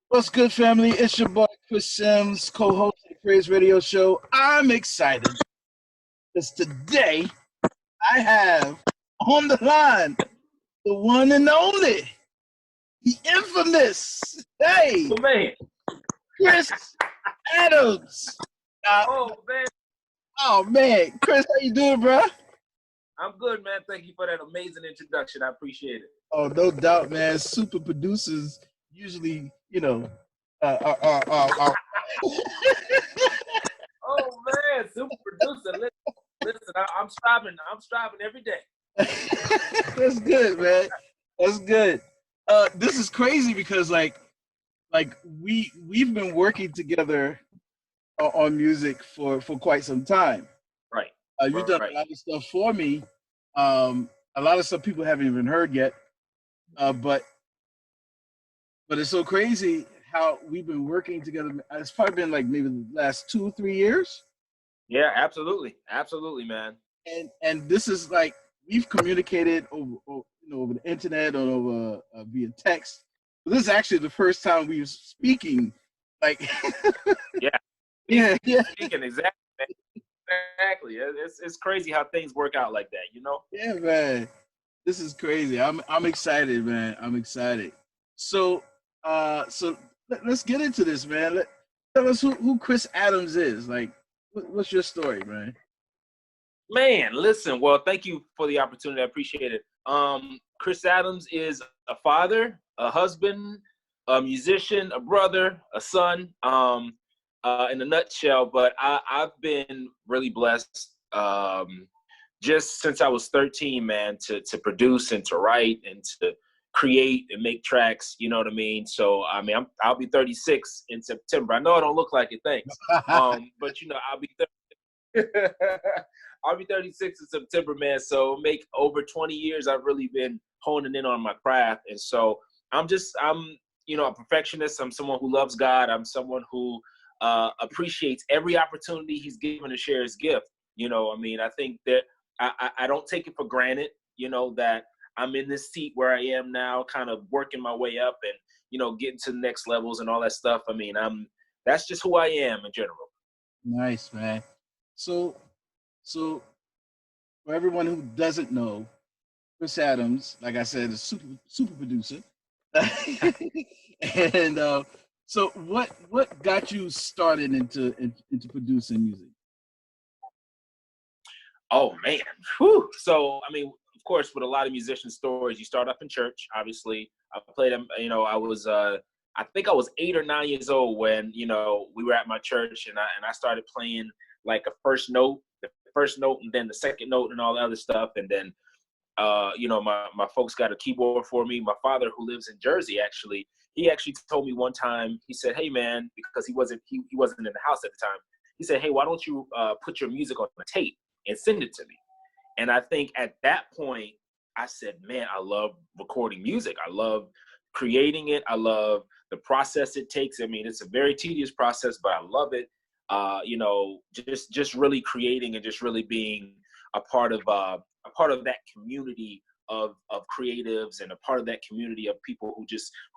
What's good, family? It's your boy Chris Sims, co-host of the Praise Radio Show. I'm excited because today I have on the line the one and only, the infamous, hey, Oh, man. Chris Adams. Oh, man. Oh man, Chris, how you doing, bro? I'm good, man. Thank you for that amazing introduction. I appreciate it. Oh, no doubt, man. Super producers usually, are Oh, man. Super producer. Listen, I'm striving. I'm striving every day. That's good, man. That's good. This is crazy because we've been working together on music for quite some time. Right. You've done a Right. lot of stuff for me. A lot of stuff people haven't even heard yet. But it's so crazy how we've been working together. It's probably been like maybe the last 2 3 years. Yeah, absolutely. Absolutely, man. And this is like we've communicated over the internet or over via text. This is actually the first time we were speaking. Like, Yeah. yeah. Speaking exactly. Exactly. It's crazy how things work out like that, you know? Yeah, man. This is crazy. I'm excited, man. I'm excited. So let's get into this, man. Tell us who Chris Adams is. Like, what's your story, man? Man, listen. Well, thank you for the opportunity. I appreciate it. Chris Adams is a father, a husband, a musician, a brother, a son. In a nutshell, but I've been really blessed just since I was 13, man, to produce and to write and to create and make tracks. You know what I mean? So I mean, I'll be 36 in September. I know I don't look like it, thanks. But you know, I'll be I'll be 36 in September, man. So make over 20 years I've really been honing in on my craft, and so I'm a perfectionist. I'm someone who loves God. I'm someone who appreciates every opportunity he's given to share his gift. You know, I mean, I think that I don't take it for granted, you know, that I'm in this seat where I am now, kind of working my way up and, you know, getting to the next levels and all that stuff. I mean, that's just who I am in general. Nice, man. So for everyone who doesn't know, Chris Adams, like I said, is super producer. And so what got you started into producing music? Oh man. Whew. So I mean, of course, with a lot of musician stories, you start off in church. Obviously, I played them. You know, I think I was 8 or 9 years old when we were at my church, and I started playing like the first note, and then the second note, and all the other stuff, and then my folks got a keyboard for me. My father, who lives in Jersey, he actually told me one time. He said, "Hey man," because he wasn't in the house at the time. He said, "Hey, why don't you put your music on a tape and send it to me?" And I think at that point, I said, "Man, I love recording music. I love creating it. I love the process it takes. I mean, it's a very tedious process, but I love it. Just really creating and just really being a part of that community of creatives and a part of that community of people who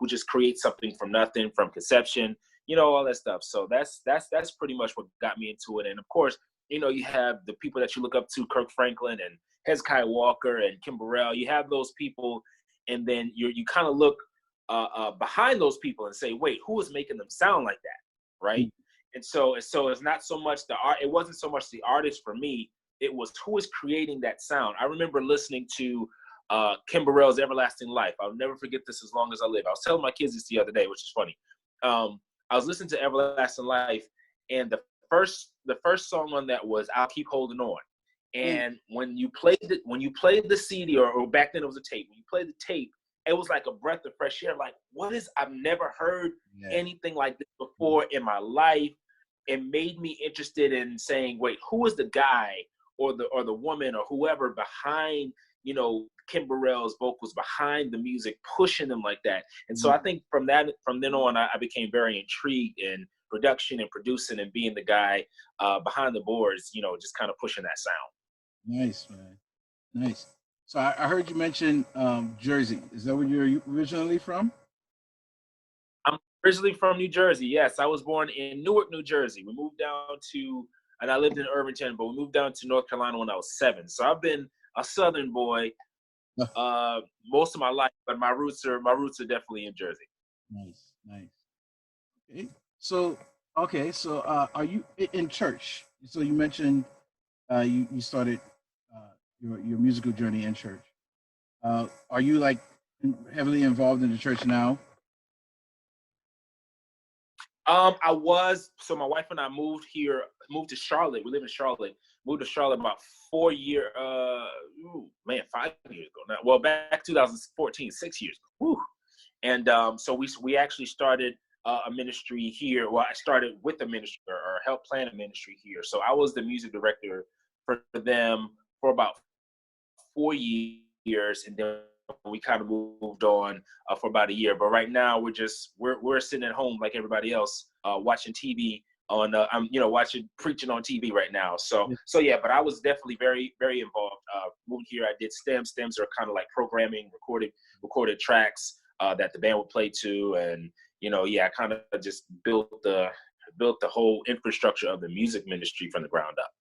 just create something from nothing, from conception, all that stuff. So that's pretty much what got me into it. And of course, you have the people that you look up to, Kirk Franklin and Hezekiah Walker and Kim Burrell. You have those people, and then you kind of look behind those people and say, wait, who is making them sound like that, right? And so it's not so much the art. It wasn't so much the artist for me. It was who is creating that sound. I remember listening to Kim Burrell's "Everlasting Life." I'll never forget this as long as I live. I was telling my kids this the other day, which is funny. I was listening to "Everlasting Life," and the first song on that was "I'll Keep Holding On." And when you played the CD, or back then it was a tape. When you played the tape, it was like a breath of fresh air. Like, I've never heard anything like this before in my life. It made me interested in saying, wait, who is the guy or the woman or whoever behind, Kim Burrell's vocals, behind the music, pushing them like that. And so I think from then on, I became very intrigued in production and producing and being the guy behind the boards, just kind of pushing that sound. Nice, man. Nice. So I heard you mention Jersey. Is that where you're originally from? I'm originally from New Jersey. Yes, I was born in Newark, New Jersey. We moved down to, and I lived in Irvington, but we moved down to North Carolina when I was 7. So I've been a Southern boy most of my life, but my roots are definitely in Jersey. Nice, nice. Okay. So, are you in church? So you mentioned you started your musical journey in church. Are you like heavily involved in the church now? I was. So my wife and I moved to Charlotte. We live in Charlotte. Moved to Charlotte about 4 year, 5 years ago now. Well, back 2014, 6 years ago. Woo. And so we actually started a ministry here. Well, I started with a ministry or helped plan a ministry here. So I was the music director for them for about 4 years, and then we kind of moved on for about a year. But right now we're sitting at home like everybody else, watching TV on I'm watching preaching on TV right now. So yeah, but I was definitely very very involved. Moving here, I did stems. Stems are kind of like programming, recorded tracks that the band would play to, and yeah, I kind of just built the whole infrastructure of the music ministry from the ground up.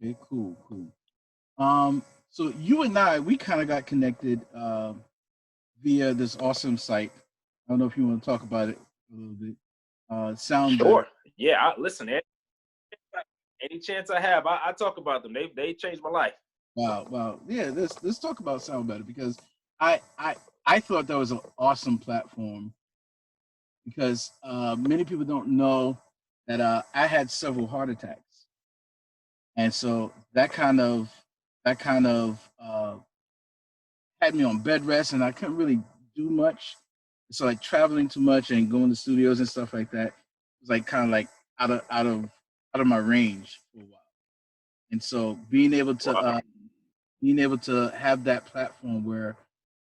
Okay, cool, cool. So you and I, we kind of got connected via this awesome site. I don't know if you want to talk about it a little bit. Sound Better. Sure. Yeah. Listen, any chance I have, I talk about them. They changed my life. Wow, wow. Yeah, let's talk about Sound Better because I I I thought that was an awesome platform because many people don't know that I had several heart attacks, and so that kind of had me on bed rest, and I couldn't really do much. So like traveling too much and going to studios and stuff like that was like kind of like out of my range for a while. And so Wow. being able to have that platform where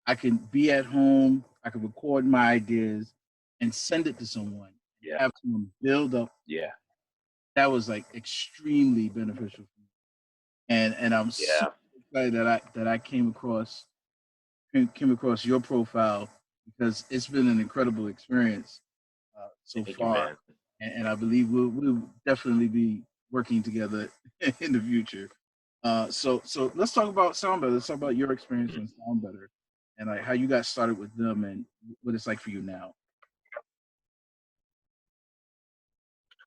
I can be at home, I can record my ideas and send it to someone and Yeah. have someone build up. Yeah. That was like extremely beneficial for me. And I'm super Yeah. excited that I came across your profile because it's been an incredible experience so Thank you, far, man. and I believe we'll definitely be working together in the future. So let's talk about Sound Better. Let's talk about your experience Mhm. on Sound Better and like how you got started with them and what it's like for you now.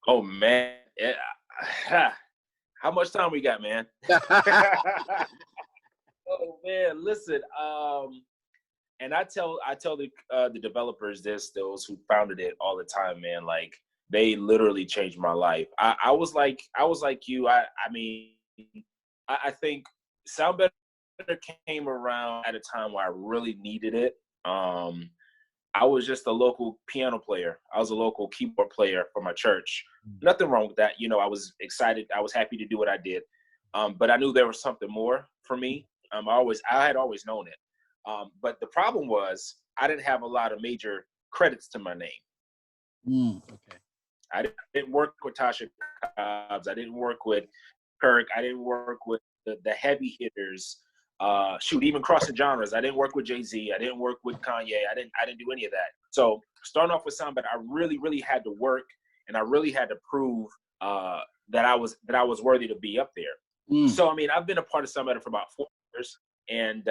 Oh man. Yeah. How much time we got, man? Oh man, listen. And I tell the developers this, those who founded it all the time, man. Like they literally changed my life. I was like you. I mean, I think Sound Better came around at a time where I really needed it. Um, I was just a local piano player. I was a local keyboard player for my church. Nothing wrong with that. I was excited. I was happy to do what I did. But I knew there was something more for me. I had always known it. But the problem was I didn't have a lot of major credits to my name. Okay. I didn't work with Tasha Cobbs. I didn't work with Kirk. I didn't work with the heavy hitters. Shoot, even crossing genres. I didn't work with Jay-Z. I didn't work with Kanye. I didn't do any of that. So starting off with Sound Better, I really, really had to work, and I really had to prove that I was worthy to be up there. Mm, So I mean, I've been a part of Sound Better for about 4 years, and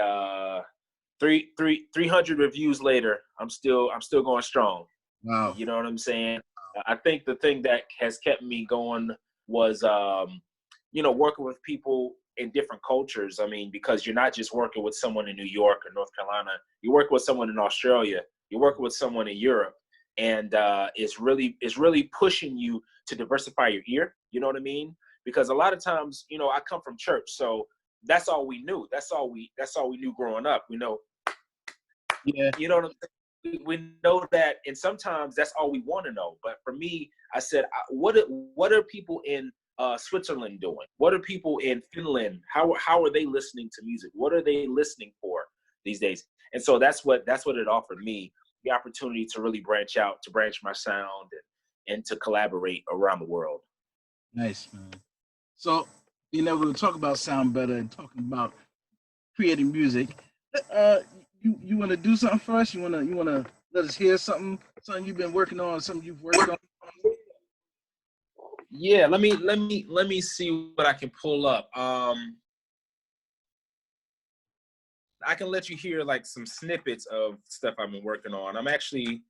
300 reviews later, I'm still going strong. wow. You know what I'm saying? I think the thing that has kept me going was, working with people in different cultures. I mean, because you're not just working with someone in New York or North Carolina, you're working with someone in Australia, you're working with someone in Europe, and it's really pushing you to diversify your ear. You know what I mean? Because a lot of times, I come from church, so that's all we knew. That's all we knew growing up. Yeah. You know what I'm saying? We know that, and sometimes that's all we want to know. But for me, I said, what are people in Switzerland doing? What are people in Finland? How are they listening to music? What are they listening for these days? And so that's what it offered me, the opportunity to really branch out, to branch my sound, and to collaborate around the world. Nice, man. So, we were talking about Sound Better and talking about creating music. You want to do something for us? You wanna let us hear something you've been working on, something you've worked on? Yeah, let me see what I can pull up. I can let you hear like some snippets of stuff I've been working on. I'm actually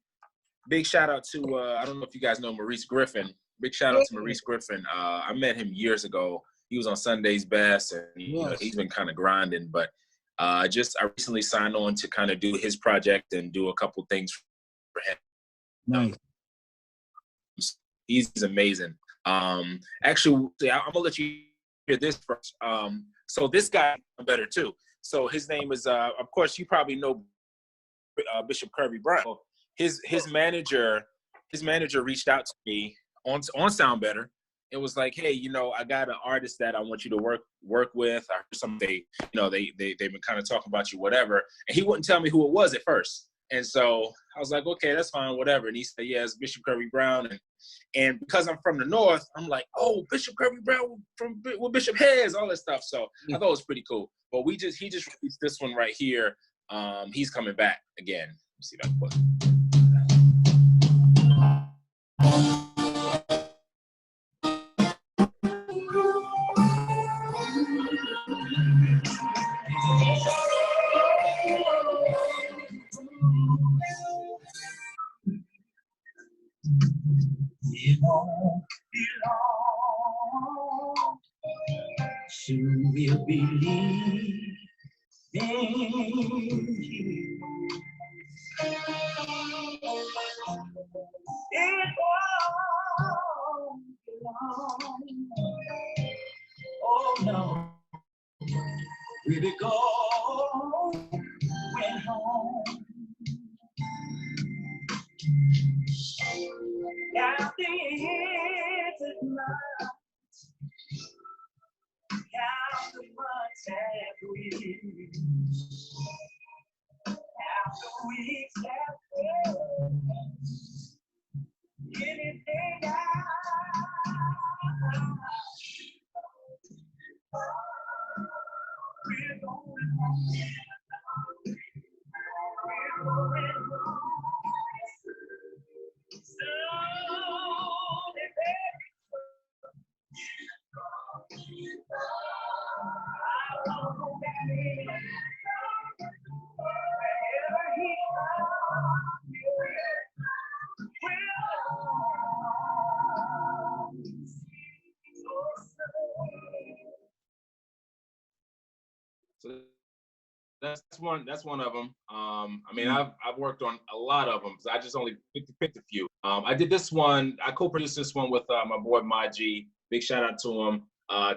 big shout out to I don't know if you guys know Maurice Griffin. Big shout out to Maurice Griffin. I met him years ago. He was on Sunday's Best, and he's been kind of grinding. But I recently signed on to kind of do his project and do a couple things for him. Nice. He's amazing. Actually, I'm gonna let you hear this first. So this guy I'm better too. So his name is, of course, you probably know Bishop Kirby Brown. His manager reached out to me on Sound Better. It was like, hey, I got an artist that I want you to work with. I heard something, they've been kind of talking about you, whatever. And he wouldn't tell me who it was at first. And so I was like, okay, that's fine, whatever. And he said, yeah, it's Bishop Kirby Brown. And because I'm from the North, I'm like, oh, Bishop Kirby Brown with Bishop Hez, all that stuff. So I thought it was pretty cool. But he just released this one right here. He's coming back again. Let me see if I can put it. It won't be long. Soon we'll believe in you. It won't be long. Oh no, we'll be going home. Now the ends at night, how the months have reached, how the weeks have passed, anything we're going home. We're going home. So that's one of them. I mean, I've worked on a lot of them. So I just only picked a few. I did this one. I co-produced this one with my boy Maji. Big shout out to him.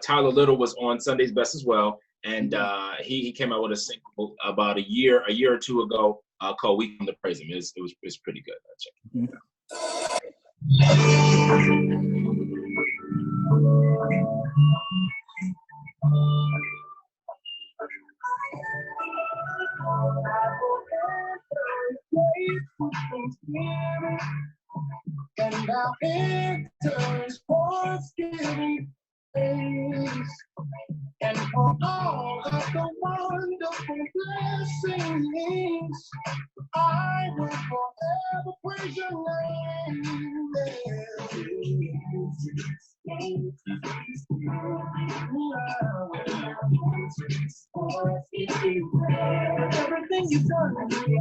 Tyler Little was on Sunday's Best as well, and he came out with a single about a year or two ago called "We Come to Praise Him." It was pretty good. Check it out. And our enters Thanksgiving days, and for all of the wonderful blessings, I will forever praise your name. Everything you've done for me,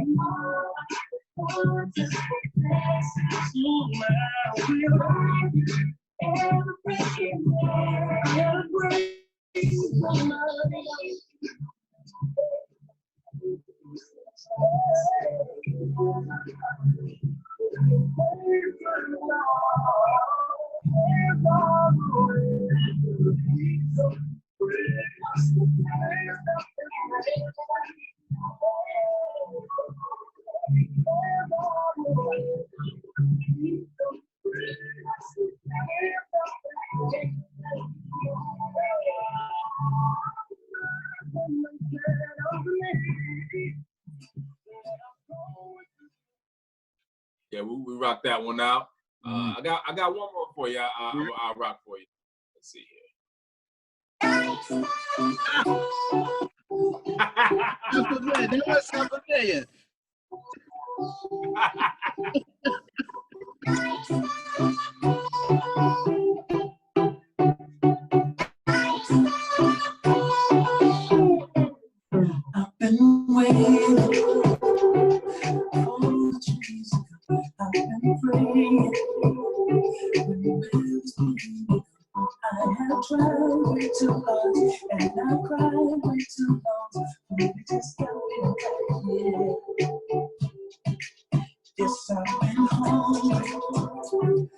Yeah, we rocked that one out. I got one more for you. I'll rock for you. Let's see here. Sound familiar. That must sound familiar. I've been waiting for the trees. I've been praying when the bills bleeding. I have tried way too hard and I cried way too long. Maybe just got me back here. Yes, I've been home,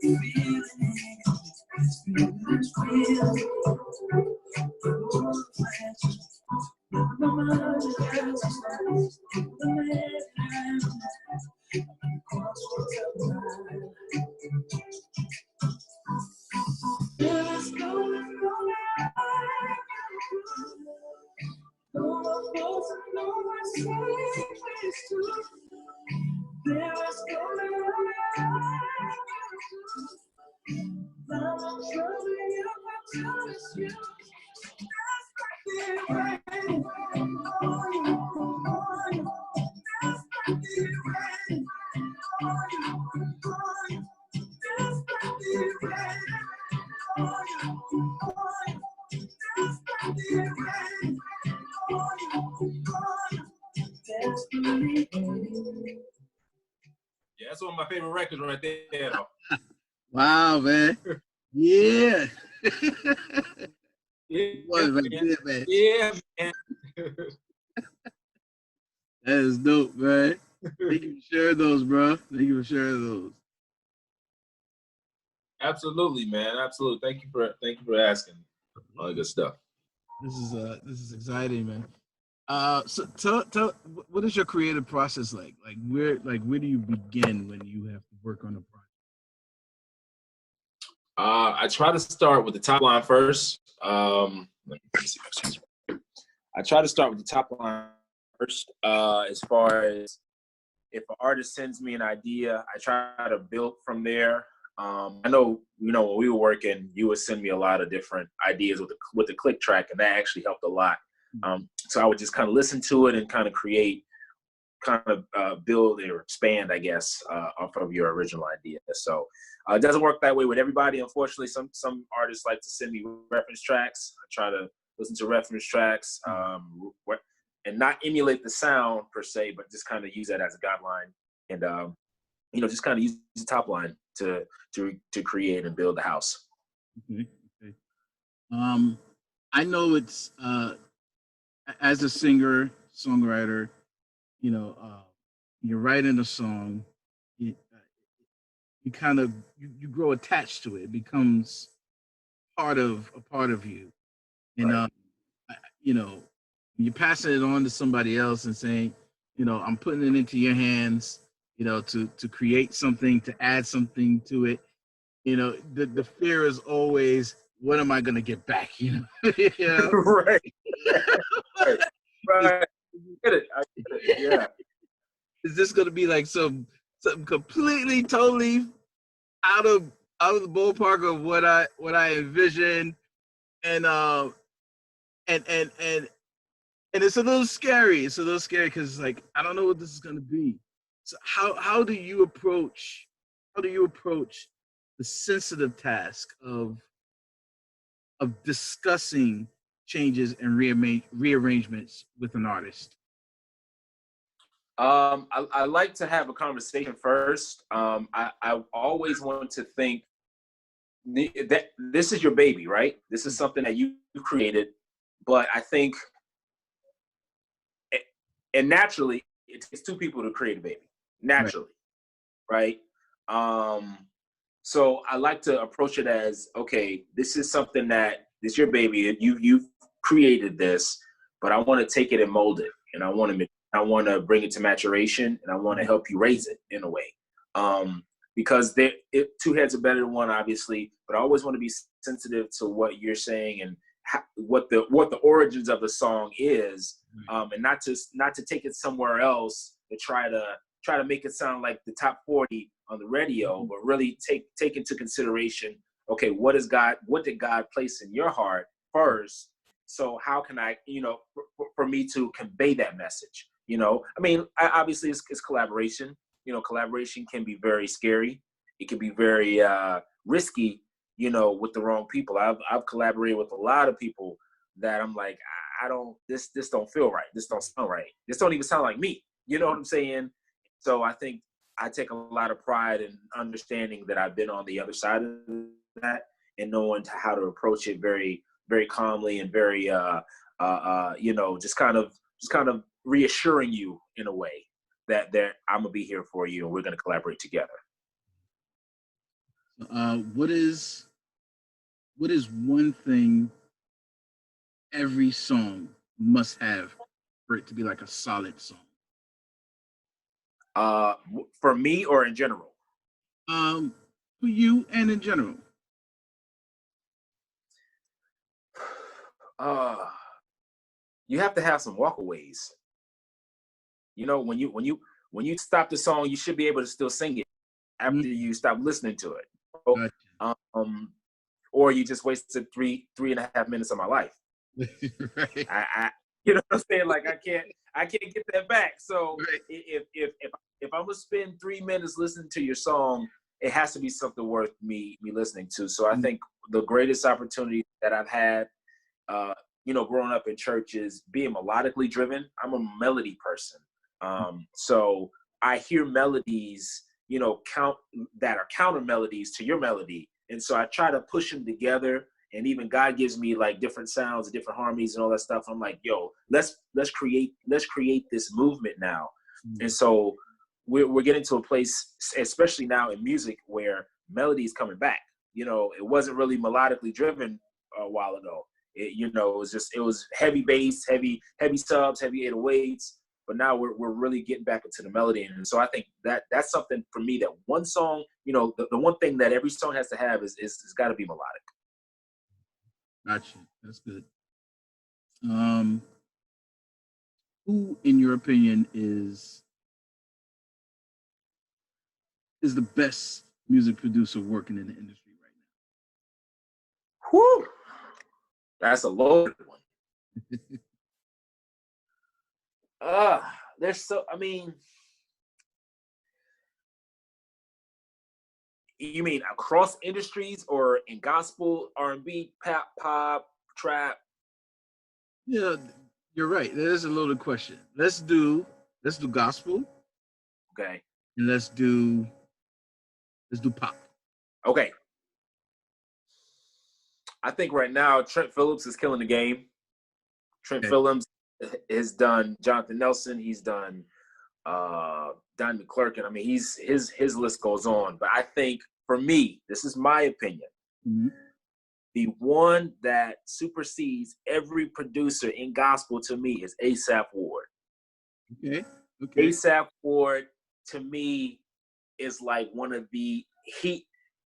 feeling it's real. Yeah, that's one of my favorite records right there, though. Wow, man. Yeah. Yeah, Boy, right man. there, man. Yeah, man. That is dope, man. Thank you for sharing those, bro. Thank you for sharing those. Absolutely, man. Absolutely. Thank you for asking. All the good stuff. This is exciting, man. So tell what is your creative process like? Where do you begin when you have to work on a project? I try to start with the top line first. Let me see. I try to start with the top line first. As far as if an artist sends me an idea, I try to build from there. I know, when we were working, you would send me a lot of different ideas with the click track, and that actually helped a lot. So I would just kind of listen to it and kind of create, build or expand, I guess, off of your original idea. So it doesn't work that way with everybody. Unfortunately, some artists like to send me reference tracks. I try to listen to reference tracks and not emulate the sound per se, but just kind of use that as a guideline and just kind of use the top line to create and build the house. Okay. I know it's as a singer songwriter, you're writing a song, you kind of you grow attached to it. It becomes a part of you, and Right. you're passing it on to somebody else and saying, I'm putting it into your hands, to create something, to add something to it. The fear is always, what am I going to get back? Right. Right. I get it. Yeah. Is this going to be like something completely, totally out of the ballpark of what I envisioned, and it's a little scary. It's a little scary because I don't know what this is going to be. So how do you approach the sensitive task of discussing changes and rearrangements with an artist? I like to have a conversation first. I always want to think that this is your baby, right? This is something that you created, but I think, and naturally, it takes two people to create a baby, naturally, right? So I like to approach it as, okay, this is something that this your baby. You've created this, but I want to take it and mold it, and I want to bring it to maturation, and I want to help you raise it in a way. Because two heads are better than one, obviously, but I always want to be sensitive to what you're saying and what the origins of the song is, and not to take it somewhere else to try to make it sound like the top 40 on the radio, but really take into consideration, okay, what did God place in your heart first, So how can I, for me to convey that message? I mean, obviously it's collaboration. Collaboration can be very scary. It can be very risky, with the wrong people. I've collaborated with a lot of people that I'm like, I don't, this don't feel right. This don't sound right. This don't even sound like me. You know what I'm saying? So I think I take a lot of pride in understanding that I've been on the other side of that and knowing how to approach it very, very calmly and very, just kind of reassuring you in a way that I'm gonna be here for you and we're gonna collaborate together. What is one thing every song must have for it to be like a solid song? For me or in general? For you and in general. You have to have some walkaways. When you stop the song, you should be able to still sing it after you stop listening to it. Gotcha. Or you just wasted three and a half minutes of my life. Right. I you know what I'm saying? Like I can't get that back. So Right. if I'm gonna spend 3 minutes listening to your song, it has to be something worth me listening to. So I think the greatest opportunity that I've had, growing up in church is being melodically driven. I'm a melody person. So I hear melodies, that are counter melodies to your melody. And so I try to push them together. And even God gives me like different sounds, different harmonies and all that stuff. I'm like, yo, let's create this movement now. And so we're getting to a place, especially now in music, where melody is coming back. It wasn't really melodically driven a while ago. It was heavy bass, heavy subs, heavy 808s. But now we're really getting back into the melody. And so I think that's something for me, that one song, the one thing that every song has to have is it's got to be melodic. Gotcha. That's good. Who, in your opinion, is the best music producer working in the industry right Whew. That's a loaded one. You mean across industries or in gospel, R&B, pop, trap? Yeah, you're right. That is a loaded question. Let's do gospel. Okay. And let's do pop. Okay. I think right now Trent Phillips is killing the game. Trent Phillips has done Jonathan Nelson. He's done Don McClurkin. I mean, his list goes on. But I think for me, this is my opinion. Mm-hmm. The one that supersedes every producer in gospel to me is A$AP Ward. Okay. A$AP Ward to me is like one of the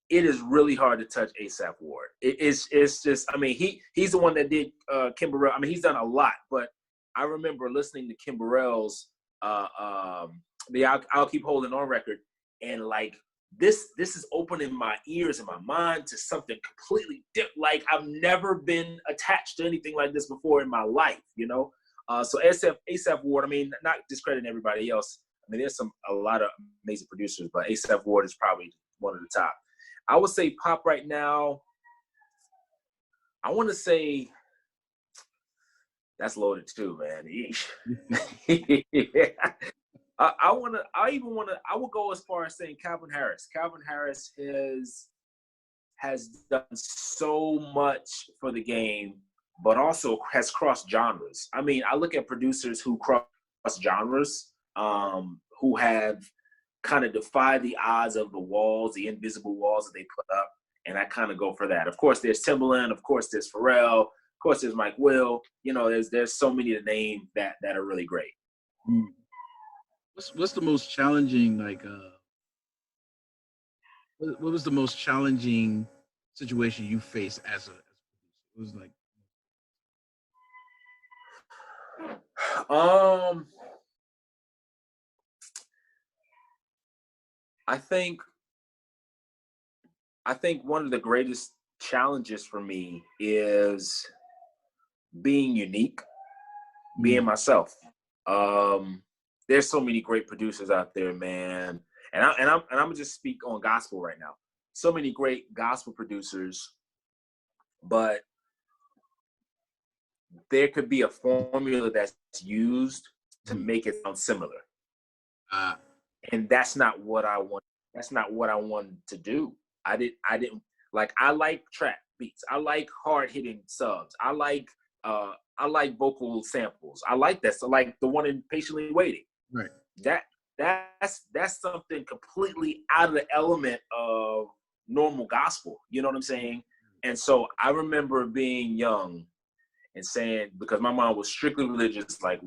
it is really hard to touch A$AP Ward. It's just, I mean, he's the one that did Kim Burrell. I mean, he's done a lot, but I remember listening to Kim Burrell's the I'll Keep Holding On record, and like this is opening my ears and my mind to something completely different. Like I've never been attached to anything like this before in my life, So A$AP Ward, I mean, not discrediting everybody else. I mean, there's a lot of amazing producers, but A$AP Ward is probably one of the top. I would say pop right now. I want to say that's loaded too, man. I would go as far as saying Calvin Harris. Calvin Harris has done so much for the game, but also has crossed genres. I mean, I look at producers who cross genres, who have kind of defy the odds of the walls, the invisible walls that they put up, and I kind of go for that. Of course, there's Timbaland. Of course, there's Pharrell. Of course, there's Mike Will. There's so many to name that are really great. What's the most challenging, what was the most challenging situation you faced as a producer? It was like, I think one of the greatest challenges for me is being unique, being myself. There's so many great producers out there, man. And I'm gonna just speak on gospel right now. So many great gospel producers, but there could be a formula that's used to make it sound similar. And that's not what I want. That's not what I wanted to do. I didn't like, I like trap beats. I like hard hitting subs. I like vocal samples. I like that. So like the one in Patiently Waiting. Right. That's something completely out of the element of normal gospel. You know what I'm saying? And so I remember being young and saying, because my mom was strictly religious, like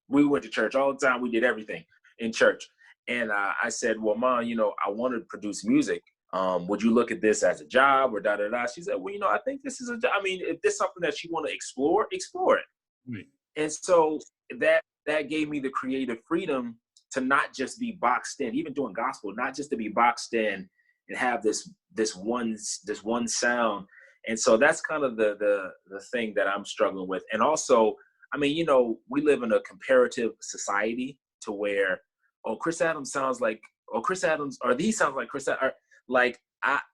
we went to church all the time. We did everything in church. And I said, well, Mom, I want to produce music. Would you look at this as a job or da-da-da? She said, well, I think this is if there's something that you want to explore it. Right. And so that gave me the creative freedom to not just be boxed in, even doing gospel, not just to be boxed in and have this one sound. And so that's kind of the thing that I'm struggling with. And also, we live in a comparative society to where, Chris Adams sounds like, these sounds like Chris Adams. Like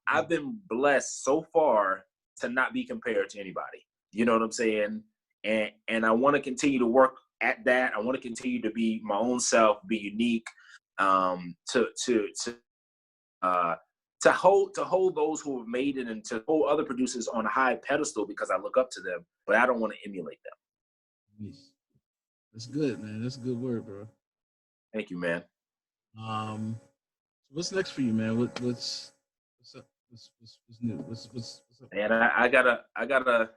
I've been blessed so far to not be compared to anybody. You know what I'm saying? And I want to continue to work at that. I want to continue to be my own self, be unique, to hold those who have made it and to hold other producers on a high pedestal because I look up to them, but I don't want to emulate them. Nice. That's good, man. That's a good word, bro. Thank you, man. What's next for you, man? What's up? What's new? What's up? And I gotta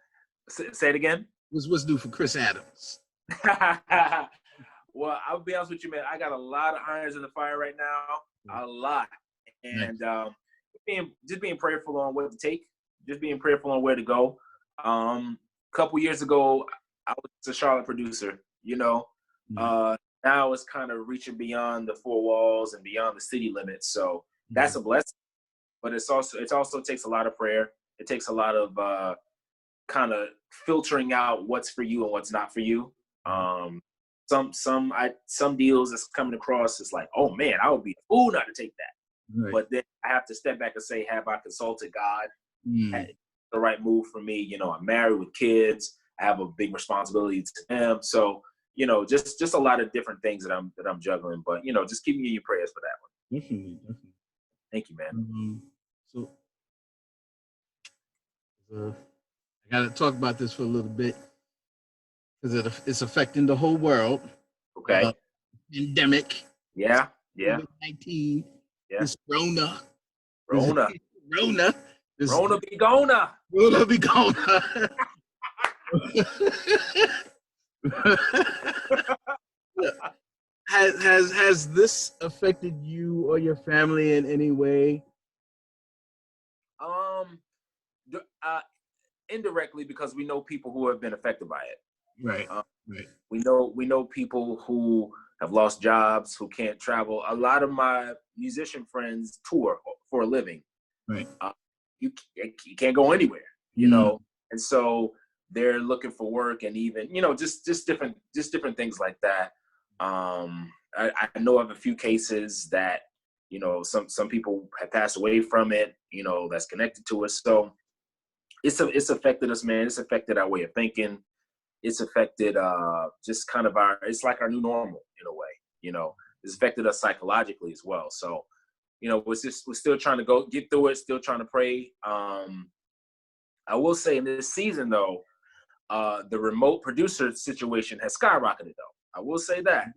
say it again. What's new for Chris Adams? Well, I'll be honest with you, man. I got a lot of irons in the fire right now, a lot, and just being prayerful on what to take, just being prayerful on where to go. A couple years ago, I was a Charlotte producer. Now it's kind of reaching beyond the four walls and beyond the city limits. So that's a blessing. But it also takes a lot of prayer. It takes a lot of kind of filtering out what's for you and what's not for you. Some deals that's coming across, it's like, oh man, I would be a fool not to take that. Right. But then I have to step back and say, have I consulted God? The right move for me? I'm married with kids. I have a big responsibility to them. So, just a lot of different things that I'm juggling. But just keep me in your prayers for that one. Definitely. Thank you, man. So I got to talk about this for a little bit because it's affecting the whole world. Okay. Pandemic. Yeah. COVID-19. Yeah. This Rona. Rona be gonna. Rona be gonna. Has this affected you or your family in any way? Indirectly, because we know people who have been affected by it. Right. We know people who have lost jobs, who can't travel. A lot of my musician friends tour for a living. Right. You can't go anywhere, and so they're looking for work, and even just different things like that. I know of a few cases that some people have passed away from it, that's connected to us. So it's affected us, man. It's affected our way of thinking. It's affected just kind of it's like our new normal in a way. It's affected us psychologically as well. So we're still trying to get through it, still trying to pray. I will say in this season though, the remote producer situation has skyrocketed though. I will say that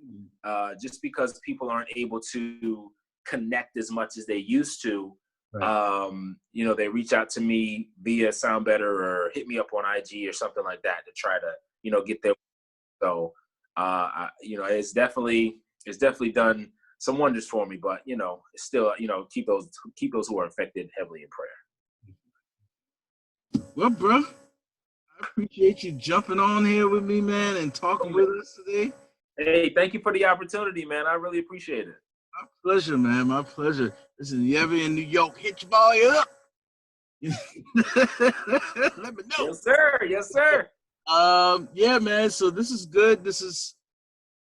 just because people aren't able to connect as much as they used to. Right. They reach out to me via Sound Better or hit me up on IG or something like that to try to, get their. So, it's definitely done some wonders for me, but it's still, keep those who are affected heavily in prayer. Well, bro, I appreciate you jumping on here with me, man, and talking with us today. Hey, thank you for the opportunity, man. I really appreciate it. My pleasure, man. My pleasure. Listen, you ever in New York, hit your boy up. Let me know. Yes, sir. Yeah, man. So this is good. This is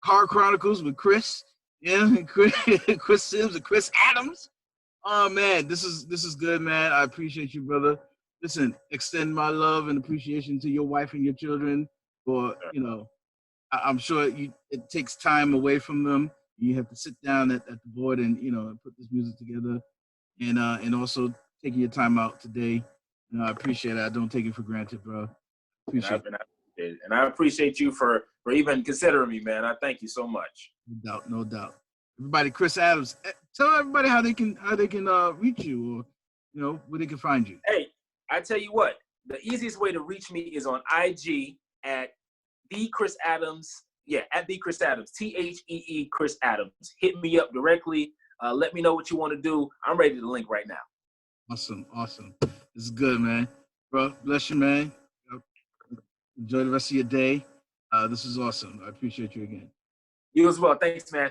Car Chronicles with Chris. Yeah, Chris Sims and Chris Adams. Oh man, this is good, man. I appreciate you, brother. Listen, extend my love and appreciation to your wife and your children. For I'm sure it takes time away from them. You have to sit down at the board and put this music together, and also taking your time out today. I appreciate it. I don't take it for granted, bro. Appreciate it. And I appreciate you for even considering me, man. I thank you so much. No doubt, no doubt. Everybody, Chris Adams. Tell everybody how they can reach you, or where they can find you. Hey, I tell you what, the easiest way to reach me is on IG at the Chris Adams. Yeah, at the Chris Adams. THEE Chris Adams. Hit me up directly. Let me know what you want to do. I'm ready to link right now. Awesome. This is good, man. Bro, bless you, man. Enjoy the rest of your day. This is awesome. I appreciate you again. You as well. Thanks, man.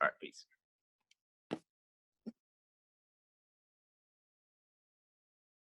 All right, peace.